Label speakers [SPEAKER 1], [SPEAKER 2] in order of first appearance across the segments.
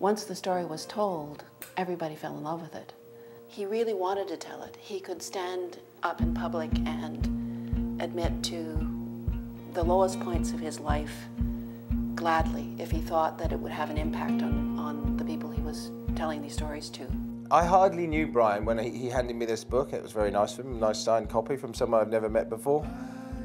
[SPEAKER 1] Once the story was told, everybody fell in love with it. He really wanted to tell it. He could stand up in public and admit to the lowest points of his life gladly if he thought that it would have an impact on the people he was telling these stories to.
[SPEAKER 2] I hardly knew Brian when he handed me this book. It was very nice of him, a nice signed copy from someone I've never met before.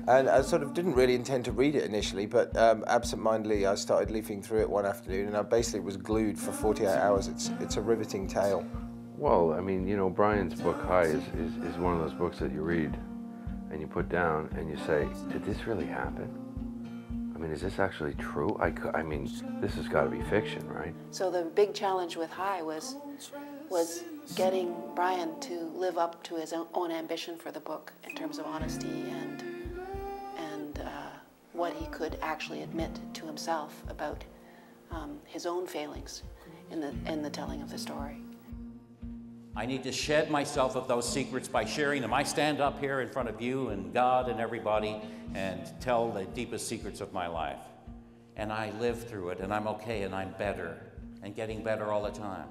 [SPEAKER 2] And I sort of didn't really intend to read it initially, but absent-mindedly I started leafing through it one afternoon and I basically was glued for 48 hours. It's a riveting tale.
[SPEAKER 3] Well, I mean, you know, Brian's book, High, is one of those books that you read and you put down and you say, did this really happen? I mean, is this actually true? I mean, this has got to be fiction, right?
[SPEAKER 1] So the big challenge with High was getting Brian to live up to his own ambition for the book in terms of honesty and what he could actually admit to himself about his own failings in the telling of the story.
[SPEAKER 4] I need to shed myself of those secrets by sharing them. I stand up here in front of you and God and everybody and tell the deepest secrets of my life. And I live through it, and I'm okay, and I'm better, and getting better all the time.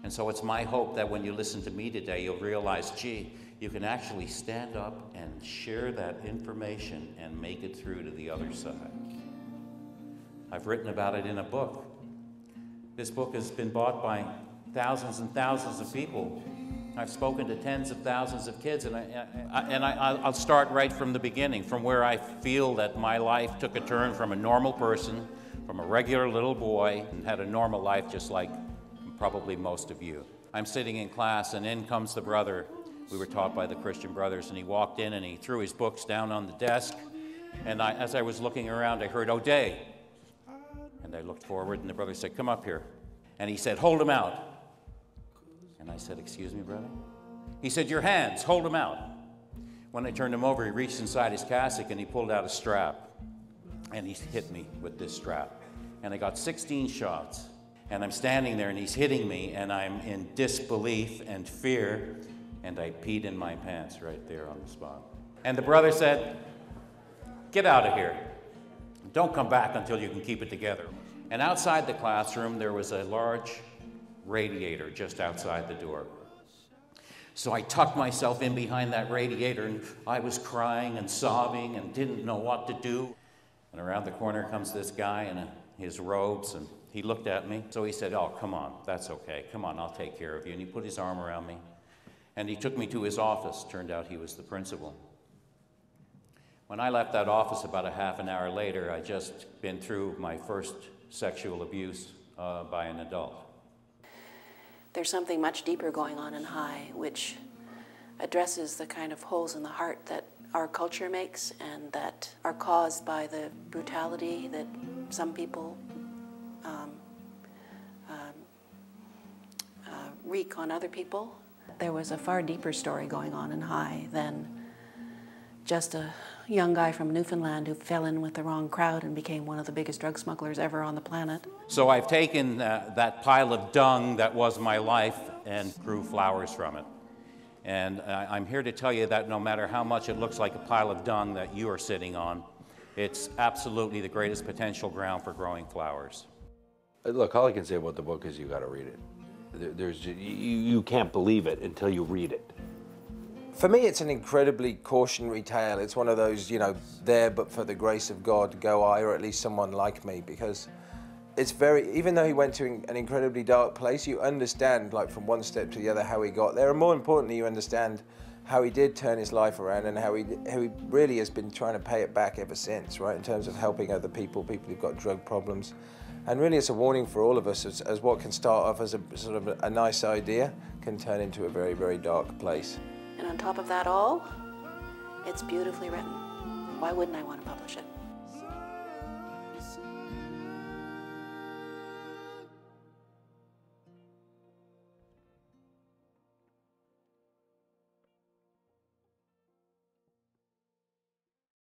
[SPEAKER 4] And so it's my hope that when you listen to me today, you'll realize, gee, you can actually stand up and share that information and make it through to the other side. I've written about it in a book. This book has been bought by thousands and thousands of people. I've spoken to tens of thousands of kids, and I'll start right from the beginning, from where I feel that my life took a turn from a normal person, from a regular little boy, and had a normal life just like probably most of you. I'm sitting in class, and in comes the brother. We were taught by the Christian Brothers, and he walked in and he threw his books down on the desk, and as I was looking around, I heard, "O'Day." And I looked forward, and the brother said, "Come up here." And he said, "Hold him out." And I said, "Excuse me, brother?" He said, "Your hands, hold them out." When I turned him over, he reached inside his cassock and he pulled out a strap. And he hit me with this strap. And I got 16 shots. And I'm standing there and he's hitting me and I'm in disbelief and fear. And I peed in my pants right there on the spot. And the brother said, "Get out of here. Don't come back until you can keep it together." And outside the classroom, there was a large radiator just outside the door. So I tucked myself in behind that radiator and I was crying and sobbing and didn't know what to do. And around the corner comes this guy in his robes and he looked at me. So he said, "Oh, come on, that's okay. Come on, I'll take care of you." And he put his arm around me and he took me to his office. Turned out he was the principal. When I left that office about a half an hour later, I'd just been through my first sexual abuse by an adult.
[SPEAKER 1] There's something much deeper going on in High, which addresses the kind of holes in the heart that our culture makes and that are caused by the brutality that some people wreak on other people. There was a far deeper story going on in High than just a young guy from Newfoundland who fell in with the wrong crowd and became one of the biggest drug smugglers ever on the planet.
[SPEAKER 4] So I've taken that pile of dung that was my life and grew flowers from it. And I'm here to tell you that no matter how much it looks like a pile of dung that you are sitting on, it's absolutely the greatest potential ground for growing flowers.
[SPEAKER 3] Look, all I can say about the book is you got to read it. You can't believe it until you read it.
[SPEAKER 2] For me, it's an incredibly cautionary tale. It's one of those, you know, there but for the grace of God go I, or at least someone like me, because it's very, even though he went to an incredibly dark place, you understand, like, from one step to the other how he got there, and more importantly, you understand how he did turn his life around and how he really has been trying to pay it back ever since, right, in terms of helping other people who've got drug problems. And really it's a warning for all of us as what can start off as a sort of a nice idea can turn into a very, very dark place.
[SPEAKER 1] And on top of that all, it's beautifully written. Why wouldn't I want to publish it?